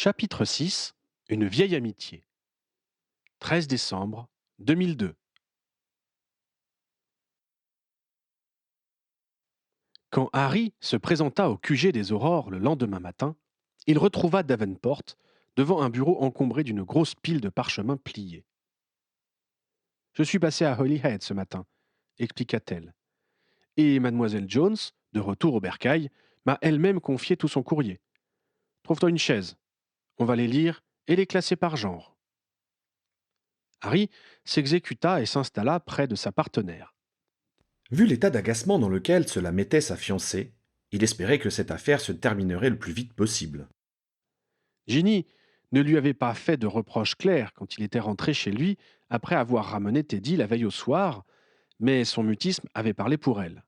Chapitre 6. Une vieille amitié. 13 décembre 2002. Quand Harry se présenta au QG des Aurores le lendemain matin, il retrouva Davenport devant un bureau encombré d'une grosse pile de parchemins pliés. Je suis passé à Holyhead ce matin, expliqua-t-elle, et mademoiselle Jones, de retour au bercail, m'a elle-même confié tout son courrier. Trouve-toi une chaise. On va les lire et les classer par genre. Harry s'exécuta et s'installa près de sa partenaire. Vu l'état d'agacement dans lequel cela mettait sa fiancée, il espérait que cette affaire se terminerait le plus vite possible. Ginny ne lui avait pas fait de reproches clairs quand il était rentré chez lui après avoir ramené Teddy la veille au soir, mais son mutisme avait parlé pour elle.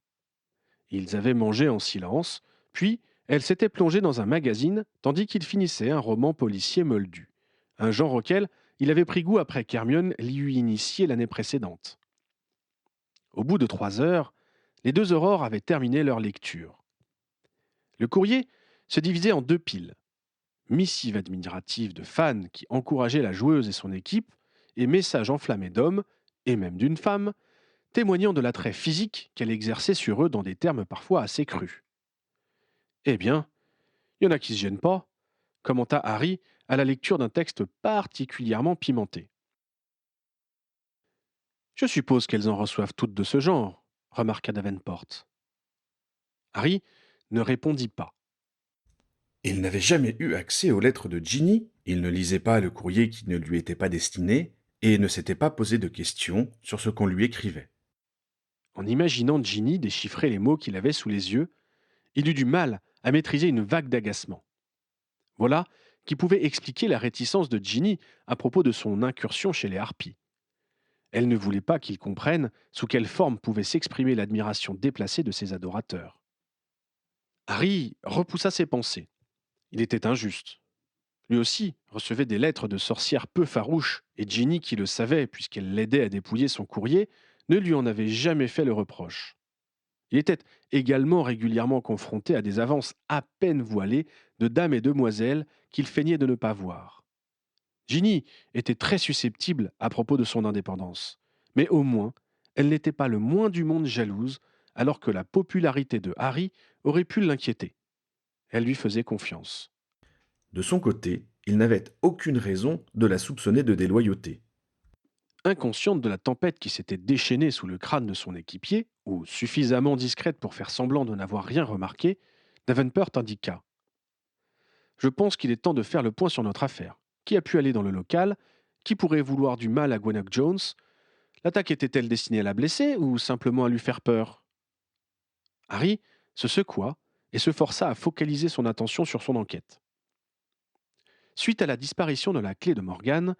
Ils avaient mangé en silence, puis elle s'était plongée dans un magazine tandis qu'il finissait un roman policier moldu, un genre auquel il avait pris goût après qu'Hermione l'y eût initié l'année précédente. Au bout de 3 heures, les deux aurores avaient terminé leur lecture. Le courrier se divisait en deux piles. Missive admirative de fans qui encourageaient la joueuse et son équipe, et messages enflammés d'hommes, et même d'une femme, témoignant de l'attrait physique qu'elle exerçait sur eux dans des termes parfois assez crus. Eh bien, il y en a qui se gênent pas, commenta Harry à la lecture d'un texte particulièrement pimenté. Je suppose qu'elles en reçoivent toutes de ce genre, remarqua Davenport. Harry ne répondit pas. Il n'avait jamais eu accès aux lettres de Ginny, il ne lisait pas le courrier qui ne lui était pas destiné, et ne s'était pas posé de questions sur ce qu'on lui écrivait. En imaginant Ginny déchiffrer les mots qu'il avait sous les yeux, il eut du mal à maîtriser une vague d'agacement. Voilà qui pouvait expliquer la réticence de Ginny à propos de son incursion chez les Harpies. Elle ne voulait pas qu'il comprenne sous quelle forme pouvait s'exprimer l'admiration déplacée de ses adorateurs. Harry repoussa ses pensées. Il était injuste. Lui aussi recevait des lettres de sorcières peu farouches, et Ginny, qui le savait puisqu'elle l'aidait à dépouiller son courrier, ne lui en avait jamais fait le reproche. Il était également régulièrement confronté à des avances à peine voilées de dames et demoiselles qu'il feignait de ne pas voir. Ginny était très susceptible à propos de son indépendance, mais au moins, elle n'était pas le moins du monde jalouse, alors que la popularité de Harry aurait pu l'inquiéter. Elle lui faisait confiance. De son côté, il n'avait aucune raison de la soupçonner de déloyauté. Inconsciente de la tempête qui s'était déchaînée sous le crâne de son équipier, ou suffisamment discrète pour faire semblant de n'avoir rien remarqué, Davenport indiqua: Je pense qu'il est temps de faire le point sur notre affaire. Qui a pu aller dans le local? Qui pourrait vouloir du mal à Gwenock Jones? L'attaque était-elle destinée à la blesser ou simplement à lui faire peur? Harry se secoua et se força à focaliser son attention sur son enquête. Suite à la disparition de la clé de Morgane,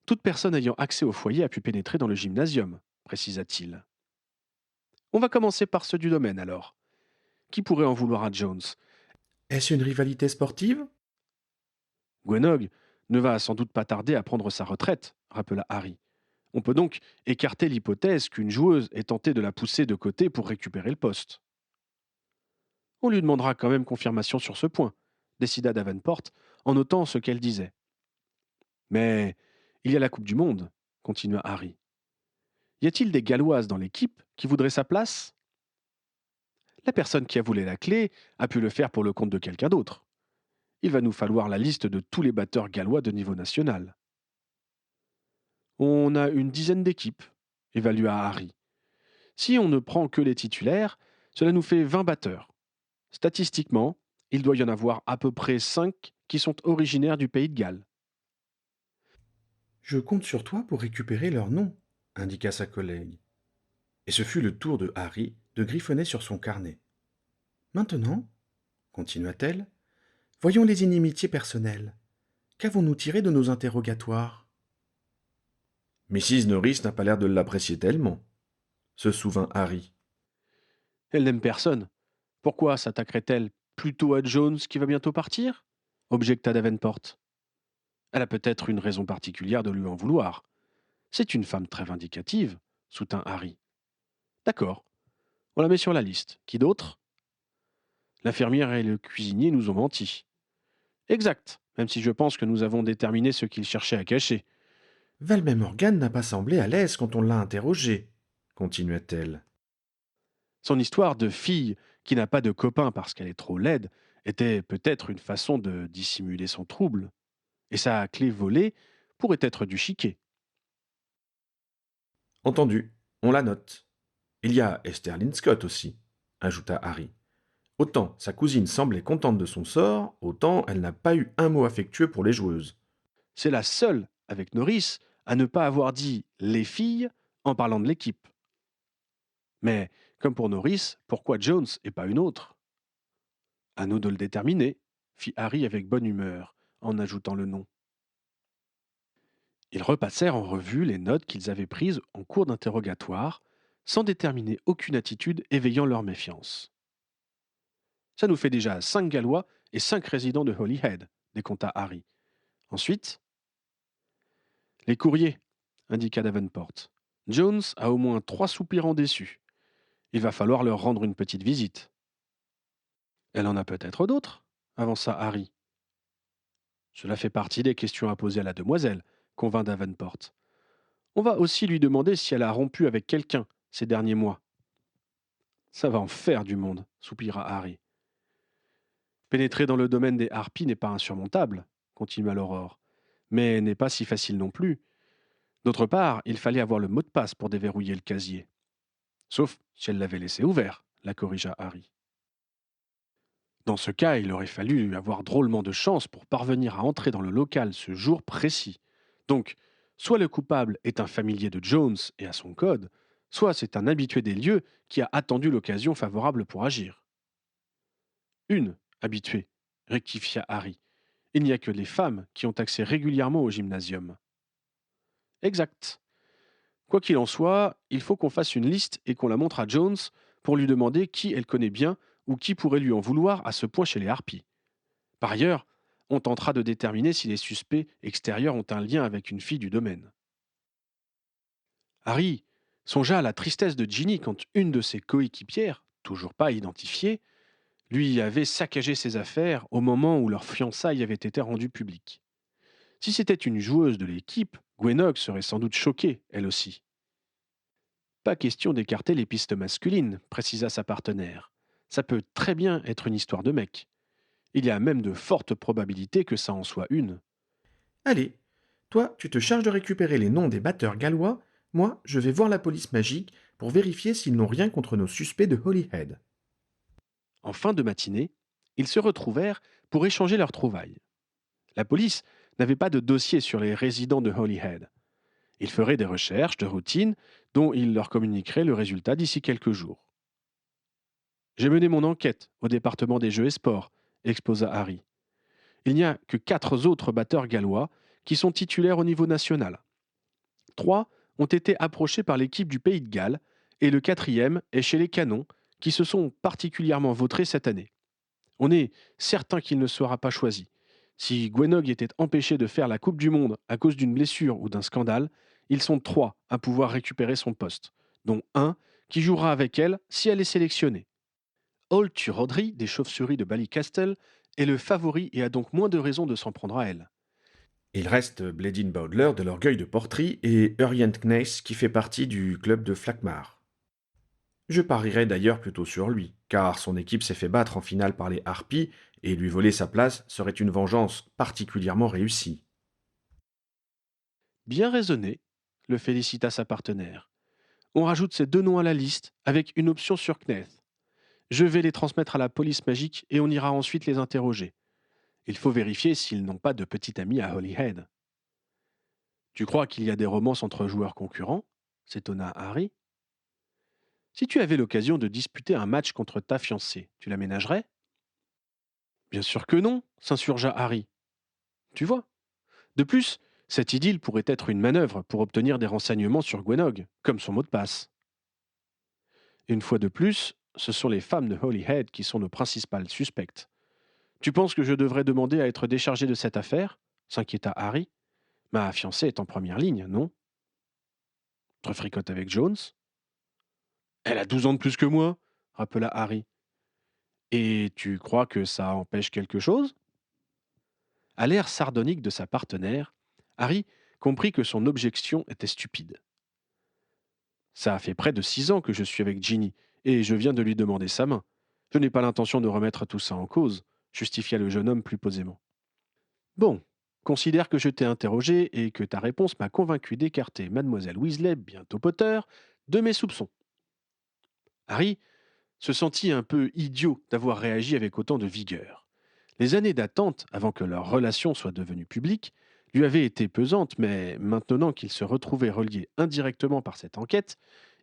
toute personne ayant accès au foyer a pu pénétrer dans le gymnasium, précisa-t-il. On va commencer par ceux du domaine alors. Qui pourrait en vouloir à Jones? Est-ce une rivalité sportive? Gwenog ne va sans doute pas tarder à prendre sa retraite, rappela Harry. On peut donc écarter l'hypothèse qu'une joueuse ait tenté de la pousser de côté pour récupérer le poste. On lui demandera quand même confirmation sur ce point, décida Davenport en notant ce qu'elle disait. Mais il y a la Coupe du Monde, continua Harry. Y a-t-il des Galloises dans l'équipe qui voudraient sa place? La personne qui a volé la clé a pu le faire pour le compte de quelqu'un d'autre. Il va nous falloir la liste de tous les batteurs gallois de niveau national. On a une dizaine d'équipes, évalua Harry. Si on ne prend que les titulaires, cela nous fait 20 batteurs. Statistiquement, il doit y en avoir à peu près 5 qui sont originaires du pays de Galles. Je compte sur toi pour récupérer leur nom, indiqua sa collègue. Et ce fut le tour de Harry de griffonner sur son carnet. Maintenant, continua-t-elle, voyons les inimitiés personnelles. Qu'avons-nous tiré de nos interrogatoires? Mrs. Norris n'a pas l'air de l'apprécier tellement, se souvint Harry. Elle n'aime personne. Pourquoi s'attaquerait-elle plutôt à Jones qui va bientôt partir? Objecta Davenport. Elle a peut-être une raison particulière de lui en vouloir. C'est une femme très vindicative, soutint Harry. D'accord, on la met sur la liste. Qui d'autre? L'infirmière et le cuisinier nous ont menti. Exact, même si je pense que nous avons déterminé ce qu'il cherchait à cacher. Valmey Morgan n'a pas semblé à l'aise quand on l'a interrogé, continua-t-elle. Son histoire de fille qui n'a pas de copain parce qu'elle est trop laide était peut-être une façon de dissimuler son trouble, et sa clé volée pourrait être du chiquet. Entendu, on la note. Il y a Esther Lynn Scott aussi, ajouta Harry. Autant sa cousine semblait contente de son sort, autant elle n'a pas eu un mot affectueux pour les joueuses. C'est la seule, avec Norris, à ne pas avoir dit les filles en parlant de l'équipe. Mais, comme pour Norris, pourquoi Jones et pas une autre? À nous de le déterminer, fit Harry avec bonne humeur, en ajoutant le nom. Ils repassèrent en revue les notes qu'ils avaient prises en cours d'interrogatoire, sans déterminer aucune attitude éveillant leur méfiance. Ça nous fait déjà 5 Gallois et 5 résidents de Holyhead, décompta Harry. Ensuite, les courriers, indiqua Davenport. Jones a au moins 3 soupirants déçus. Il va falloir leur rendre une petite visite. Elle en a peut-être d'autres, avança Harry. Cela fait partie des questions à poser à la demoiselle, convint Davenport. On va aussi lui demander si elle a rompu avec quelqu'un ces derniers mois. Ça va en faire du monde, soupira Harry. Pénétrer dans le domaine des harpies n'est pas insurmontable, continua l'Aurore, mais n'est pas si facile non plus. D'autre part, il fallait avoir le mot de passe pour déverrouiller le casier. Sauf si elle l'avait laissé ouvert, la corrigea Harry. Dans ce cas, il aurait fallu avoir drôlement de chance pour parvenir à entrer dans le local ce jour précis. Donc, soit le coupable est un familier de Jones et a son code, soit c'est un habitué des lieux qui a attendu l'occasion favorable pour agir. Une habituée, rectifia Harry. Il n'y a que les femmes qui ont accès régulièrement au gymnasium. Exact. Quoi qu'il en soit, il faut qu'on fasse une liste et qu'on la montre à Jones pour lui demander qui elle connaît bien ou qui pourrait lui en vouloir à ce point chez les harpies. Par ailleurs, on tentera de déterminer si les suspects extérieurs ont un lien avec une fille du domaine. Harry songea à la tristesse de Ginny quand une de ses coéquipières, toujours pas identifiée, lui avait saccagé ses affaires au moment où leur fiançailles avait été rendues publiques. Si c'était une joueuse de l'équipe, Gwenog serait sans doute choquée, elle aussi. Pas question d'écarter les pistes masculines, précisa sa partenaire. Ça peut très bien être une histoire de mec. Il y a même de fortes probabilités que ça en soit une. Allez, toi, tu te charges de récupérer les noms des batteurs gallois, moi, je vais voir la police magique pour vérifier s'ils n'ont rien contre nos suspects de Holyhead. En fin de matinée, ils se retrouvèrent pour échanger leurs trouvailles. La police n'avait pas de dossier sur les résidents de Holyhead. Ils feraient des recherches de routine dont ils leur communiqueraient le résultat d'ici quelques jours. J'ai mené mon enquête au département des jeux et sports, exposa Harry. Il n'y a que 4 autres batteurs gallois qui sont titulaires au niveau national. 3 ont été approchés par l'équipe du Pays de Galles et le 4e est chez les Canons qui se sont particulièrement vautrés cette année. On est certain qu'il ne sera pas choisi. Si Gwenog était empêché de faire la Coupe du Monde à cause d'une blessure ou d'un scandale, ils sont 3 à pouvoir récupérer son poste, dont un qui jouera avec elle si elle est sélectionnée. Hall Turodry des Chauves-souris de Ballycastle est le favori et a donc moins de raisons de s'en prendre à elle. Il reste Bledin Bowdler de l'Orgueil de Portree et Urient Kneis qui fait partie du club de Flakmar. Je parierais d'ailleurs plutôt sur lui, car son équipe s'est fait battre en finale par les Harpies et lui voler sa place serait une vengeance particulièrement réussie. Bien raisonné, le félicita sa partenaire. On rajoute ces 2 noms à la liste avec une option sur Kneth. Je vais les transmettre à la police magique et on ira ensuite les interroger. Il faut vérifier s'ils n'ont pas de petit ami à Holyhead. Tu crois qu'il y a des romances entre joueurs concurrents s'étonna Harry. Si tu avais l'occasion de disputer un match contre ta fiancée, tu l'aménagerais? Bien sûr que non, s'insurgea Harry. Tu vois. De plus, cette idylle pourrait être une manœuvre pour obtenir des renseignements sur Gwenog, comme son mot de passe. Une fois de plus, ce sont les femmes de Holyhead qui sont nos principales suspectes. Tu penses que je devrais demander à être déchargé de cette affaire s'inquiéta Harry. Ma fiancée est en première ligne, non? Te fricote avec Jones? Elle a 12 ans de plus que moi, rappela Harry. Et tu crois que ça empêche quelque chose? À l'air sardonique de sa partenaire, Harry comprit que son objection était stupide. Ça a fait près de 6 ans que je suis avec Ginny, et je viens de lui demander sa main. Je n'ai pas l'intention de remettre tout ça en cause, justifia le jeune homme plus posément. Bon, considère que je t'ai interrogé et que ta réponse m'a convaincu d'écarter mademoiselle Weasley, bientôt Potter, de mes soupçons. Harry se sentit un peu idiot d'avoir réagi avec autant de vigueur. Les années d'attente avant que leur relation soit devenue publique lui avaient été pesantes, mais maintenant qu'il se retrouvait relié indirectement par cette enquête,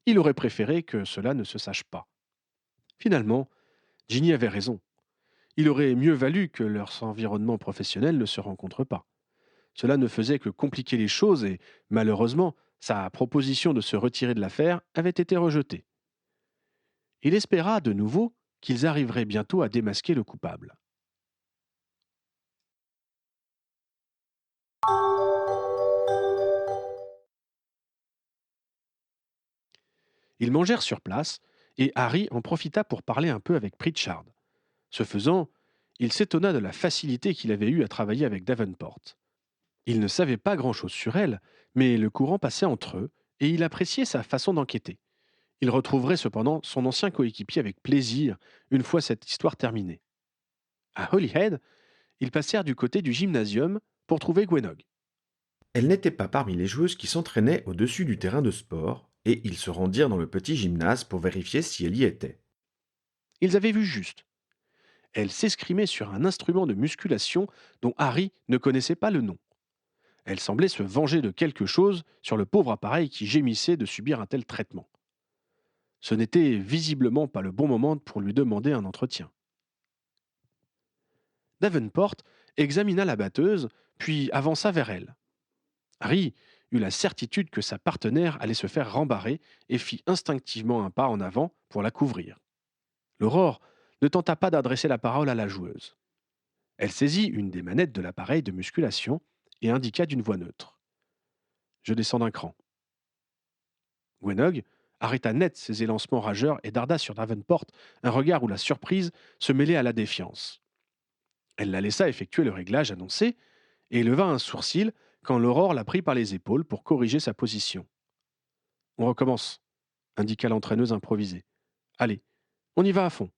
il aurait préféré que cela ne se sache pas. Finalement, Ginny avait raison. Il aurait mieux valu que leurs environnements professionnels ne se rencontrent pas. Cela ne faisait que compliquer les choses et, malheureusement, sa proposition de se retirer de l'affaire avait été rejetée. Il espéra de nouveau qu'ils arriveraient bientôt à démasquer le coupable. Ils mangèrent sur place, et Harry en profita pour parler un peu avec Pritchard. Ce faisant, il s'étonna de la facilité qu'il avait eue à travailler avec Davenport. Il ne savait pas grand-chose sur elle, mais le courant passait entre eux, et il appréciait sa façon d'enquêter. Il retrouverait cependant son ancien coéquipier avec plaisir, une fois cette histoire terminée. À Holyhead, ils passèrent du côté du gymnasium pour trouver Gwenog. Elle n'était pas parmi les joueuses qui s'entraînaient au-dessus du terrain de sport, et ils se rendirent dans le petit gymnase pour vérifier si elle y était. Ils avaient vu juste. Elle s'escrimait sur un instrument de musculation dont Harry ne connaissait pas le nom. Elle semblait se venger de quelque chose sur le pauvre appareil qui gémissait de subir un tel traitement. Ce n'était visiblement pas le bon moment pour lui demander un entretien. Davenport examina la batteuse, puis avança vers elle. Harry eut la certitude que sa partenaire allait se faire rembarrer et fit instinctivement un pas en avant pour la couvrir. L'aurore ne tenta pas d'adresser la parole à la joueuse. Elle saisit une des manettes de l'appareil de musculation et indiqua d'une voix neutre. Je descends d'un cran. Gwenog arrêta net ses élancements rageurs et darda sur Davenport un regard où la surprise se mêlait à la défiance. Elle la laissa effectuer le réglage annoncé et leva un sourcil quand l'aurore la prit par les épaules pour corriger sa position. On recommence, indiqua l'entraîneuse improvisée. Allez, on y va à fond.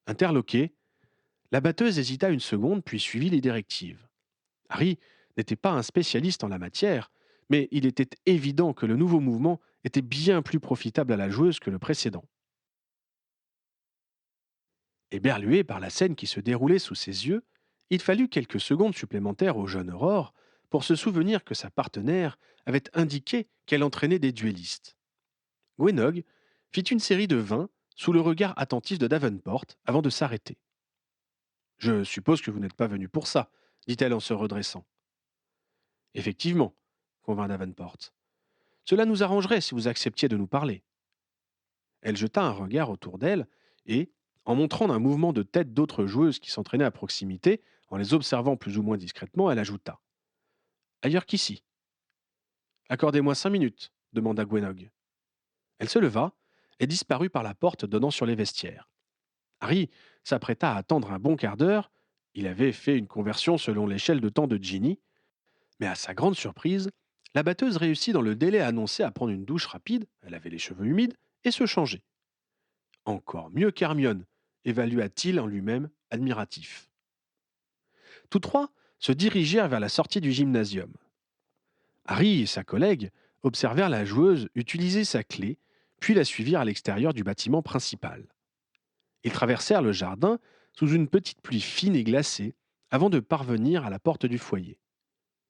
Interloquée, la batteuse hésita une seconde puis suivit les directives. Harry n'était pas un spécialiste en la matière, mais il était évident que le nouveau mouvement était bien plus profitable à la joueuse que le précédent. Éberlué par la scène qui se déroulait sous ses yeux, il fallut quelques secondes supplémentaires au jeune Aurore pour se souvenir que sa partenaire avait indiqué qu'elle entraînait des duellistes. Gwenog fit une série de 20 sous le regard attentif de Davenport avant de s'arrêter. Je suppose que vous n'êtes pas venu pour ça, dit-elle en se redressant. Effectivement, convint Davenport. Cela nous arrangerait si vous acceptiez de nous parler. Elle jeta un regard autour d'elle et, en montrant d'un mouvement de tête d'autres joueuses qui s'entraînaient à proximité, en les observant plus ou moins discrètement, elle ajouta ailleurs qu'ici. Accordez-moi 5 minutes, demanda Gwenog. Elle se leva et disparut par la porte donnant sur les vestiaires. Harry s'apprêta à attendre un bon quart d'heure. Il avait fait une conversion selon l'échelle de temps de Ginny, mais à sa grande surprise, la batteuse réussit dans le délai annoncé à prendre une douche rapide, elle avait les cheveux humides, et se changer. Encore mieux qu'Hermione, évalua-t-il en lui-même, admiratif. Tous trois se dirigèrent vers la sortie du gymnasium. Harry et sa collègue observèrent la joueuse utiliser sa clé, puis la suivirent à l'extérieur du bâtiment principal. Ils traversèrent le jardin sous une petite pluie fine et glacée avant de parvenir à la porte du foyer.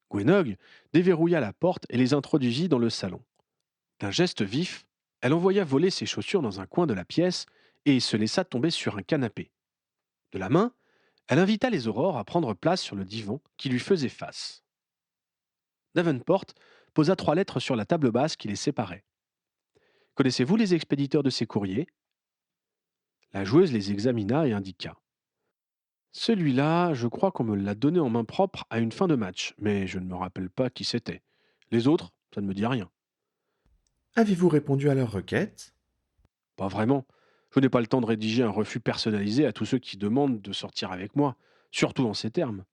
Gwenog déverrouilla la porte et les introduisit dans le salon. D'un geste vif, elle envoya voler ses chaussures dans un coin de la pièce et se laissa tomber sur un canapé. De la main, elle invita les aurores à prendre place sur le divan qui lui faisait face. Davenport posa 3 lettres sur la table basse qui les séparait. Connaissez-vous les expéditeurs de ces courriers? La joueuse les examina et indiqua. Celui-là, je crois qu'on me l'a donné en main propre à une fin de match, mais je ne me rappelle pas qui c'était. Les autres, ça ne me dit rien. Avez-vous répondu à leur requête? Pas vraiment. Je n'ai pas le temps de rédiger un refus personnalisé à tous ceux qui demandent de sortir avec moi, surtout en ces termes.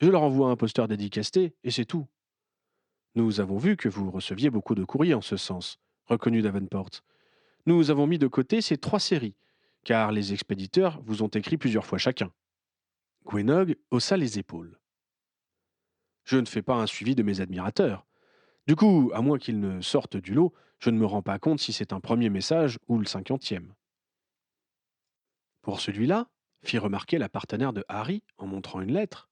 Je leur envoie un poster dédicacé et c'est tout. Nous avons vu que vous receviez beaucoup de courriers en ce sens, reconnut Davenport. Nous avons mis de côté ces 3 séries, car les expéditeurs vous ont écrit plusieurs fois chacun. Gwenog haussa les épaules. Je ne fais pas un suivi de mes admirateurs. Du coup, à moins qu'ils ne sortent du lot, je ne me rends pas compte si c'est un premier message ou le 50e. Pour celui-là, fit remarquer la partenaire de Harry en montrant une lettre,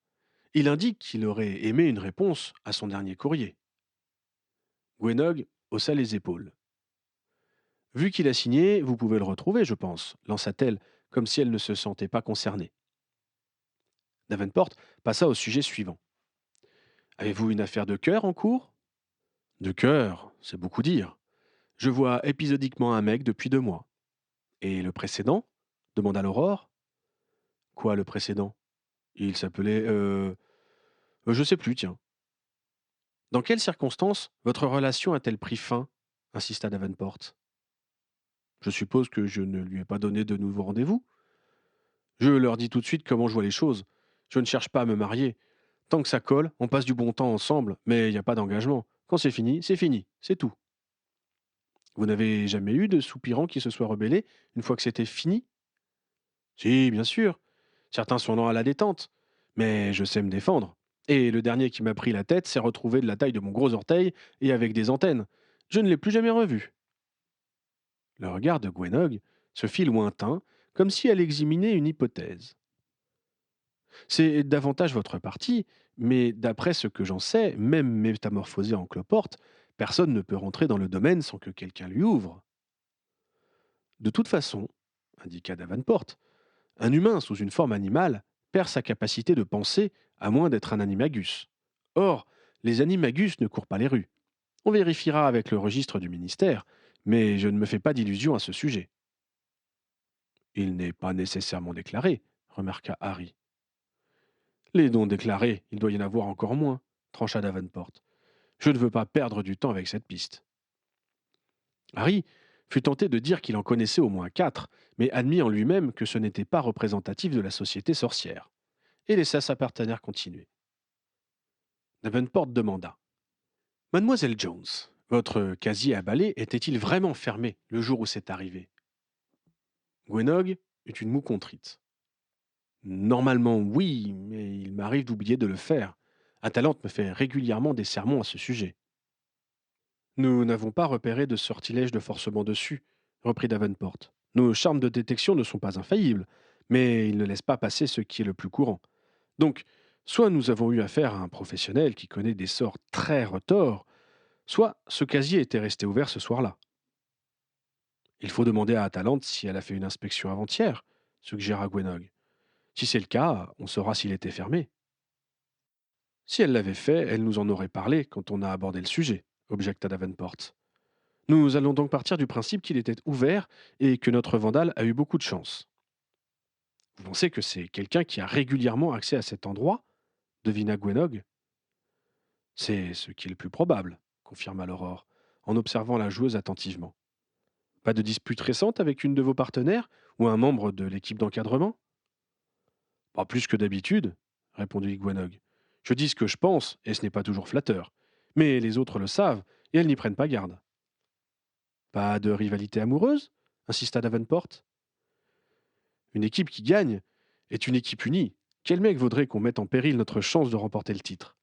il indique qu'il aurait aimé une réponse à son dernier courrier. Gwenog haussa les épaules. Vu qu'il a signé, vous pouvez le retrouver, je pense, lança-t-elle, comme si elle ne se sentait pas concernée. Davenport passa au sujet suivant. Avez-vous une affaire de cœur en cours? De cœur, c'est beaucoup dire. Je vois épisodiquement un mec depuis 2 mois. Et le précédent? Demanda l'Aurore. Quoi, le précédent? Il s'appelait. Je sais plus, tiens. Dans quelles circonstances votre relation a-t-elle pris fin? Insista Davenport. Je suppose que je ne lui ai pas donné de nouveau rendez-vous. Je leur dis tout de suite comment je vois les choses. Je ne cherche pas à me marier. Tant que ça colle, on passe du bon temps ensemble, mais il n'y a pas d'engagement. Quand c'est fini, c'est tout. Vous n'avez jamais eu de soupirant qui se soit rebellé une fois que c'était fini? Si, bien sûr. Certains sont lents à la détente, mais je sais me défendre. Et le dernier qui m'a pris la tête s'est retrouvé de la taille de mon gros orteil et avec des antennes. Je ne l'ai plus jamais revu. Le regard de Gwenog se fit lointain, comme si elle examinait une hypothèse. C'est davantage votre parti, mais d'après ce que j'en sais, même métamorphosé en cloporte, personne ne peut rentrer dans le domaine sans que quelqu'un lui ouvre. De toute façon, indiqua Davenport, un humain sous une forme animale perd sa capacité de penser à moins d'être un animagus. Or, les animagus ne courent pas les rues. On vérifiera avec le registre du ministère, mais je ne me fais pas d'illusions à ce sujet. Il n'est pas nécessairement déclaré, remarqua Harry. Les dons déclarés, il doit y en avoir encore moins, trancha Davenport. Je ne veux pas perdre du temps avec cette piste. Harry fut tenté de dire qu'il en connaissait au moins 4, mais admit en lui-même que ce n'était pas représentatif de la société sorcière, et laissa sa partenaire continuer. Davenport demanda. Mademoiselle Jones, votre casier à balai était-il vraiment fermé le jour où c'est arrivé? Gwenog eut une moue contrite. Normalement, oui, mais il m'arrive d'oublier de le faire. Atalante me fait régulièrement des sermons à ce sujet. Nous n'avons pas repéré de sortilège de forcement dessus, reprit Davenport. Nos charmes de détection ne sont pas infaillibles, mais ils ne laissent pas passer ce qui est le plus courant. Donc, soit nous avons eu affaire à un professionnel qui connaît des sorts très retors, soit ce casier était resté ouvert ce soir-là. Il faut demander à Atalante si elle a fait une inspection avant-hier, suggéra Gwenog. Si c'est le cas, on saura s'il était fermé. Si elle l'avait fait, elle nous en aurait parlé quand on a abordé le sujet, objecta Davenport. Nous allons donc partir du principe qu'il était ouvert et que notre vandale a eu beaucoup de chance. Vous pensez que c'est quelqu'un qui a régulièrement accès à cet endroit? Devina Gwenog. C'est ce qui est le plus probable, confirma l'Aurore, en observant la joueuse attentivement. Pas de dispute récente avec une de vos partenaires ou un membre de l'équipe d'encadrement? Pas plus que d'habitude, répondit Gwenog. Je dis ce que je pense, et ce n'est pas toujours flatteur. Mais les autres le savent, et elles n'y prennent pas garde. Pas de rivalité amoureuse? Insista Davenport. Une équipe qui gagne est une équipe unie. Quel mec vaudrait qu'on mette en péril notre chance de remporter le titre?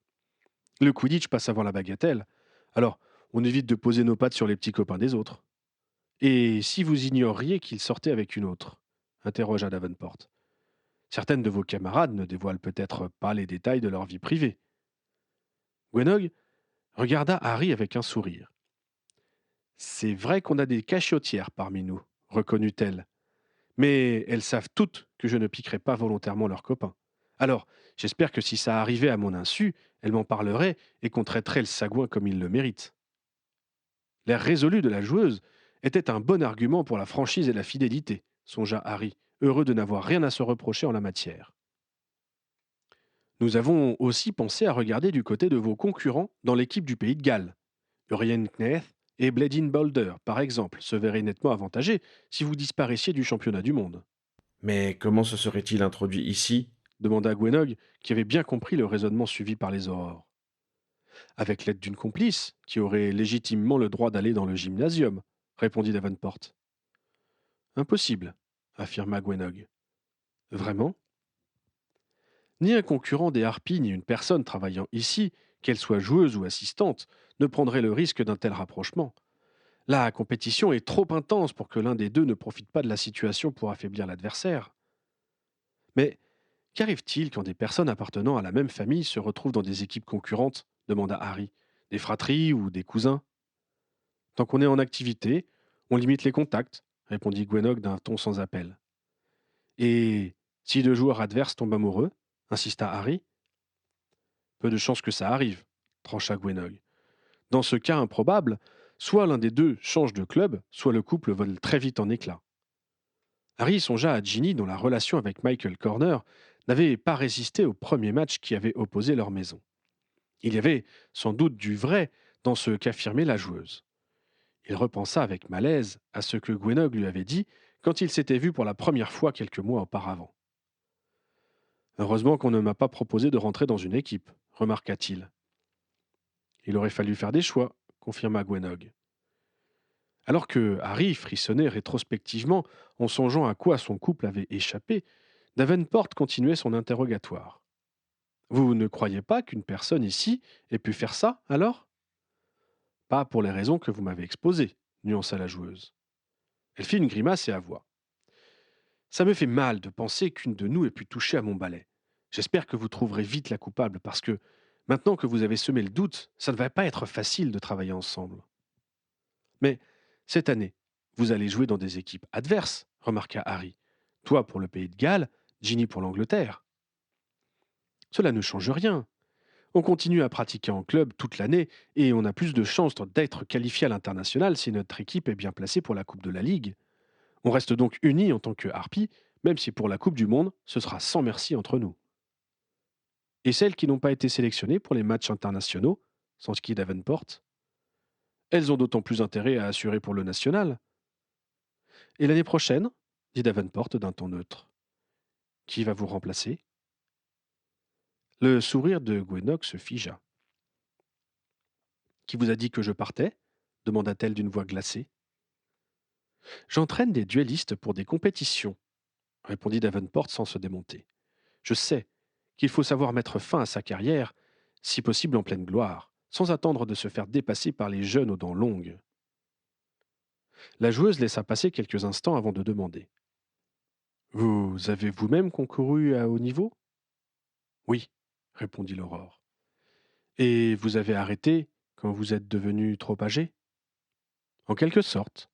Le Quidditch passe avant la bagatelle. Alors, on évite de poser nos pattes sur les petits copains des autres. Et si vous ignoriez qu'il sortait avec une autre? Interrogea Davenport. Certaines de vos camarades ne dévoilent peut-être pas les détails de leur vie privée. Gwenog regarda Harry avec un sourire. C'est vrai qu'on a des cachottières parmi nous, reconnut-elle. Mais elles savent toutes que je ne piquerai pas volontairement leurs copains. Alors, j'espère que si ça arrivait à mon insu, elles m'en parleraient et qu'on traiterait le sagouin comme il le mérite. L'air résolu de la joueuse était un bon argument pour la franchise et la fidélité, songea Harry, heureux de n'avoir rien à se reprocher en la matière. Nous avons aussi pensé à regarder du côté de vos concurrents dans l'équipe du pays de Galles. Urien Kneth et Bledin Boulder, par exemple, se verraient nettement avantagés si vous disparaissiez du championnat du monde. Mais comment se serait-il introduit ici? demanda Gwenog, qui avait bien compris le raisonnement suivi par les aurores. Avec l'aide d'une complice, qui aurait légitimement le droit d'aller dans le gymnasium, répondit Davenport. Impossible, affirma Gwenog. Vraiment? Ni un concurrent des harpies, ni une personne travaillant ici, qu'elle soit joueuse ou assistante, ne prendrait le risque d'un tel rapprochement. La compétition est trop intense pour que l'un des deux ne profite pas de la situation pour affaiblir l'adversaire. Mais qu'arrive-t-il quand des personnes appartenant à la même famille se retrouvent dans des équipes concurrentes demanda Harry. Des fratries ou des cousins? Tant qu'on est en activité, on limite les contacts, répondit Gwenog d'un ton sans appel. Et si deux joueurs adverses tombent amoureux? Insista Harry. Peu de chances que ça arrive, trancha Gwenog. Dans ce cas improbable, soit l'un des deux change de club, soit le couple vole très vite en éclats. Harry songea à Ginny dont la relation avec Michael Corner n'avait pas résisté au premier match qui avait opposé leurs maisons. Il y avait sans doute du vrai dans ce qu'affirmait la joueuse. Il repensa avec malaise à ce que Gwenog lui avait dit quand ils s'étaient vus pour la première fois quelques mois auparavant. Heureusement qu'on ne m'a pas proposé de rentrer dans une équipe, remarqua-t-il. Il aurait fallu faire des choix, confirma Gwenog. Alors que Harry frissonnait rétrospectivement en songeant à quoi son couple avait échappé, Davenport continuait son interrogatoire. Vous ne croyez pas qu'une personne ici ait pu faire ça, alors? Pas pour les raisons que vous m'avez exposées, nuança la joueuse. Elle fit une grimace et avoua. Ça me fait mal de penser qu'une de nous ait pu toucher à mon balai. J'espère que vous trouverez vite la coupable parce que, maintenant que vous avez semé le doute, ça ne va pas être facile de travailler ensemble. Mais, cette année, vous allez jouer dans des équipes adverses, remarqua Harry. Toi pour le pays de Galles, Ginny pour l'Angleterre. Cela ne change rien. On continue à pratiquer en club toute l'année et on a plus de chances d'être qualifié à l'international si notre équipe est bien placée pour la Coupe de la Ligue. On reste donc unis en tant que Harpie, même si pour la Coupe du Monde, ce sera sans merci entre nous. Et celles qui n'ont pas été sélectionnées pour les matchs internationaux, sans ski Davenport, elles ont d'autant plus intérêt à assurer pour le national. Et l'année prochaine, dit Davenport d'un ton neutre, qui va vous remplacer? Le sourire de Gwenog se figea. Qui vous a dit que je partais? Demanda-t-elle d'une voix glacée. J'entraîne des duellistes pour des compétitions, répondit Davenport sans se démonter. Je sais qu'il faut savoir mettre fin à sa carrière, si possible en pleine gloire, sans attendre de se faire dépasser par les jeunes aux dents longues. La joueuse laissa passer quelques instants avant de demander. Vous avez vous-même concouru à haut niveau? Oui, répondit l'Aurore. Et vous avez arrêté quand vous êtes devenu trop âgé? En quelque sorte.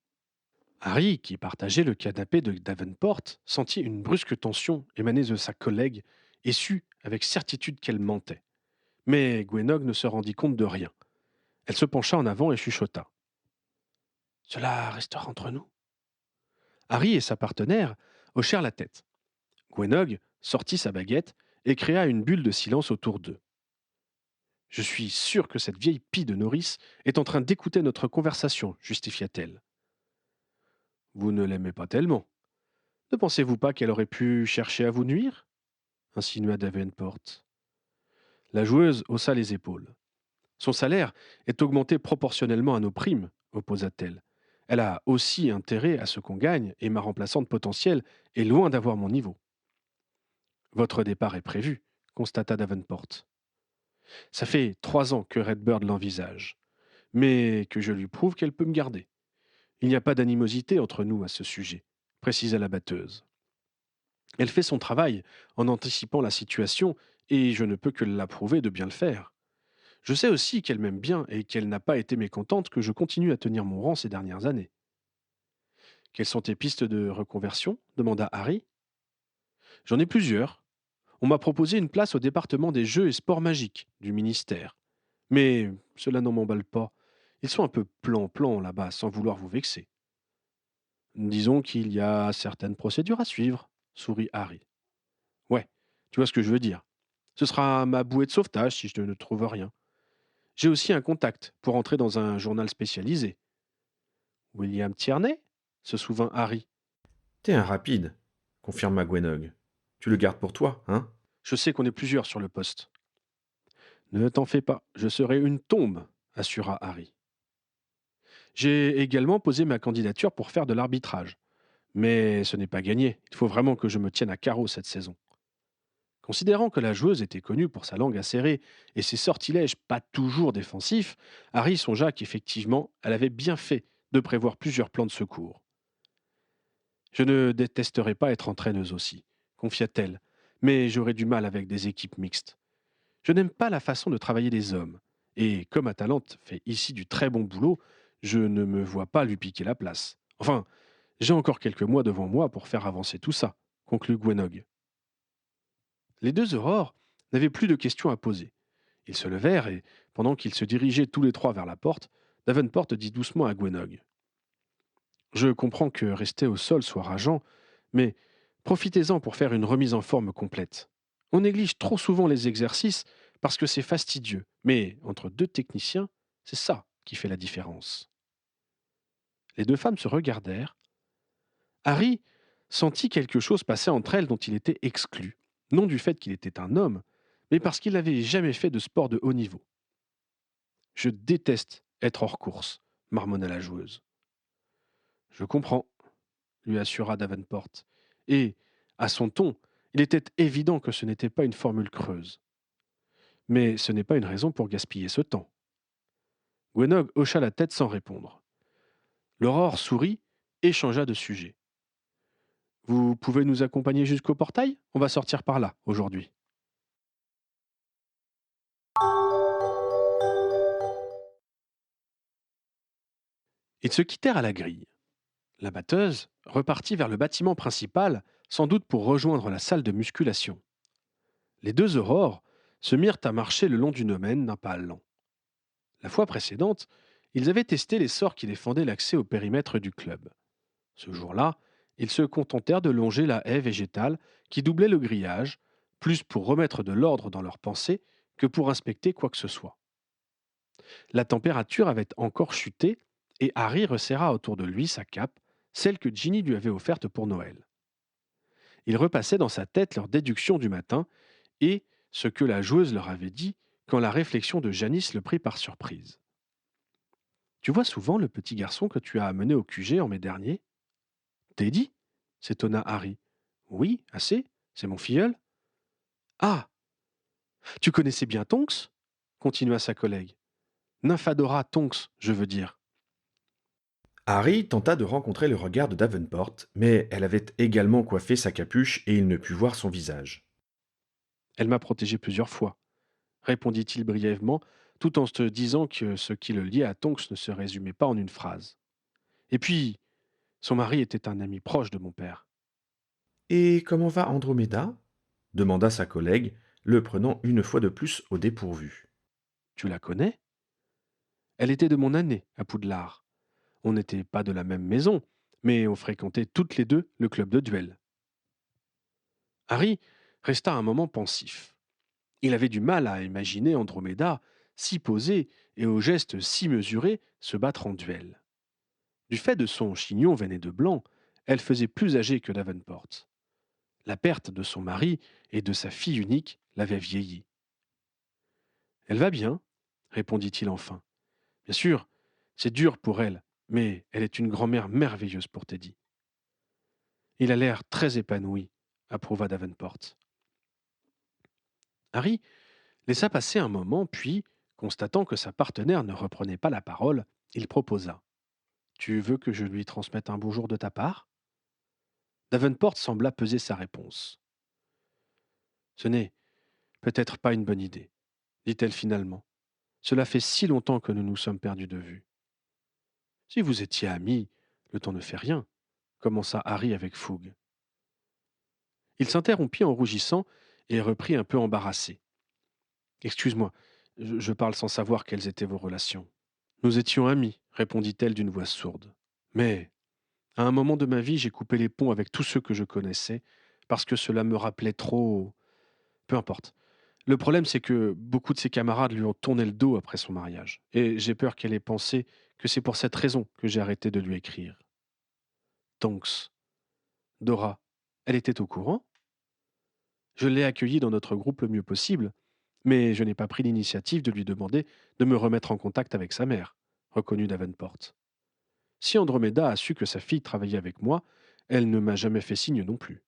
Harry, qui partageait le canapé de Davenport, sentit une brusque tension émaner de sa collègue et sut avec certitude qu'elle mentait. Mais Gwenog ne se rendit compte de rien. Elle se pencha en avant et chuchota. Cela restera entre nous. Harry et sa partenaire hochèrent la tête. Gwenog sortit sa baguette et créa une bulle de silence autour d'eux. Je suis sûr que cette vieille pie de nourrice est en train d'écouter notre conversation, justifia-t-elle. Vous ne l'aimez pas tellement. Ne pensez-vous pas qu'elle aurait pu chercher à vous nuire? Insinua Davenport. La joueuse haussa les épaules. Son salaire est augmenté proportionnellement à nos primes, opposa-t-elle. Elle a aussi intérêt à ce qu'on gagne et ma remplaçante potentielle est loin d'avoir mon niveau. Votre départ est prévu, constata Davenport. Ça fait 3 ans que Redbird l'envisage, mais que je lui prouve qu'elle peut me garder. Il n'y a pas d'animosité entre nous à ce sujet, précisa la batteuse. Elle fait son travail en anticipant la situation et je ne peux que l'approuver de bien le faire. Je sais aussi qu'elle m'aime bien et qu'elle n'a pas été mécontente que je continue à tenir mon rang ces dernières années. Quelles sont tes pistes de reconversion demanda Harry. J'en ai plusieurs. On m'a proposé une place au département des jeux et sports magiques du ministère. Mais cela n'en m'emballe pas. Ils sont un peu plan-plan là-bas, sans vouloir vous vexer. Disons qu'il y a certaines procédures à suivre, sourit Harry. Ouais, tu vois ce que je veux dire. Ce sera ma bouée de sauvetage si je ne trouve rien. J'ai aussi un contact pour entrer dans un journal spécialisé. William Tierney se souvint Harry. T'es un rapide, confirma Gwenog. Tu le gardes pour toi, hein? Je sais qu'on est plusieurs sur le poste. Ne t'en fais pas, je serai une tombe, assura Harry. J'ai également posé ma candidature pour faire de l'arbitrage. Mais ce n'est pas gagné. Il faut vraiment que je me tienne à carreau cette saison. Considérant que la joueuse était connue pour sa langue acérée et ses sortilèges pas toujours défensifs, Harry songea qu'effectivement, elle avait bien fait de prévoir plusieurs plans de secours. Je ne détesterais pas être entraîneuse aussi, confia-t-elle, mais j'aurais du mal avec des équipes mixtes. Je n'aime pas la façon de travailler des hommes, et comme Atalante fait ici du très bon boulot, je ne me vois pas lui piquer la place. Enfin, j'ai encore quelques mois devant moi pour faire avancer tout ça, conclut Gwenog. Les deux aurores n'avaient plus de questions à poser. Ils se levèrent et, pendant qu'ils se dirigeaient tous les trois vers la porte, Davenport dit doucement à Gwenog. Je comprends que rester au sol soit rageant, mais profitez-en pour faire une remise en forme complète. On néglige trop souvent les exercices parce que c'est fastidieux, mais entre deux techniciens, c'est ça qui fait la différence. Les deux femmes se regardèrent. Harry sentit quelque chose passer entre elles dont il était exclu, non du fait qu'il était un homme, mais parce qu'il n'avait jamais fait de sport de haut niveau. Je déteste être hors course, marmonna la joueuse. Je comprends, lui assura Davenport. Et, à son ton, il était évident que ce n'était pas une formule creuse. Mais ce n'est pas une raison pour gaspiller ce temps. Gwenog hocha la tête sans répondre. L'aurore sourit et changea de sujet. Vous pouvez nous accompagner jusqu'au portail? On va sortir par là, aujourd'hui. Ils se quittèrent à la grille. La batteuse repartit vers le bâtiment principal, sans doute pour rejoindre la salle de musculation. Les deux aurores se mirent à marcher le long du domaine d'un pas lent. La fois précédente, ils avaient testé les sorts qui défendaient l'accès au périmètre du club. Ce jour-là, ils se contentèrent de longer la haie végétale qui doublait le grillage, plus pour remettre de l'ordre dans leurs pensées que pour inspecter quoi que ce soit. La température avait encore chuté et Harry resserra autour de lui sa cape, celle que Ginny lui avait offerte pour Noël. Il repassait dans sa tête leurs déductions du matin et ce que la joueuse leur avait dit quand la réflexion de Janice le prit par surprise. Tu vois souvent le petit garçon que tu as amené au QG en mai dernier? Teddy? S'étonna Harry. Oui, assez, c'est mon filleul. Ah! Tu connaissais bien Tonks? Continua sa collègue. Nymphadora Tonks, je veux dire. Harry tenta de rencontrer le regard de Davenport, mais elle avait également coiffé sa capuche et il ne put voir son visage. Elle m'a protégé plusieurs fois, répondit-il brièvement, tout en se disant que ce qui le liait à Tonks ne se résumait pas en une phrase. Et puis, son mari était un ami proche de mon père. Et comment va Andromeda demanda sa collègue, le prenant une fois de plus au dépourvu. Tu la connais? Elle était de mon année à Poudlard. On n'était pas de la même maison, mais on fréquentait toutes les deux le club de duel. Harry resta un moment pensif. Il avait du mal à imaginer Andromeda si posée et aux gestes si mesurés se battre en duel. Du fait de son chignon veiné de blanc, elle faisait plus âgée que Davenport. La perte de son mari et de sa fille unique l'avait vieillie. Elle va bien, répondit-il enfin. Bien sûr, c'est dur pour elle, mais elle est une grand-mère merveilleuse pour Teddy. Il a l'air très épanoui, approuva Davenport. Harry laissa passer un moment, puis, constatant que sa partenaire ne reprenait pas la parole, il proposa. Tu veux que je lui transmette un bonjour de ta part? Davenport sembla peser sa réponse. Ce n'est peut-être pas une bonne idée, dit-elle finalement. Cela fait si longtemps que nous nous sommes perdus de vue. Si vous étiez amis, le temps ne fait rien, commença Harry avec fougue. Il s'interrompit en rougissant et reprit un peu embarrassé. Excuse-moi, je parle sans savoir quelles étaient vos relations. Nous étions amis, répondit-elle d'une voix sourde. Mais, à un moment de ma vie, j'ai coupé les ponts avec tous ceux que je connaissais, parce que cela me rappelait trop. Peu importe. Le problème, c'est que beaucoup de ses camarades lui ont tourné le dos après son mariage, et j'ai peur qu'elle ait pensé que c'est pour cette raison que j'ai arrêté de lui écrire. Tonks. Dora. Elle était au courant? Je l'ai accueilli dans notre groupe le mieux possible, mais je n'ai pas pris l'initiative de lui demander de me remettre en contact avec sa mère, reconnut Davenport. Si Andromeda a su que sa fille travaillait avec moi, elle ne m'a jamais fait signe non plus.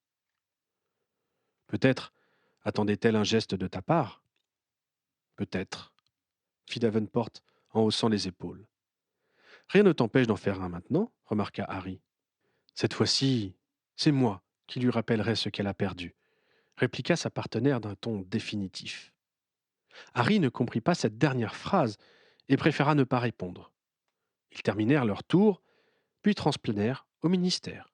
Peut-être attendait-elle un geste de ta part? Peut-être, fit Davenport en haussant les épaules. Rien ne t'empêche d'en faire un maintenant, remarqua Harry. Cette fois-ci, c'est moi qui lui rappellerai ce qu'elle a perdu, répliqua sa partenaire d'un ton définitif. Harry ne comprit pas cette dernière phrase et préféra ne pas répondre. Ils terminèrent leur tour, puis transplanèrent au ministère.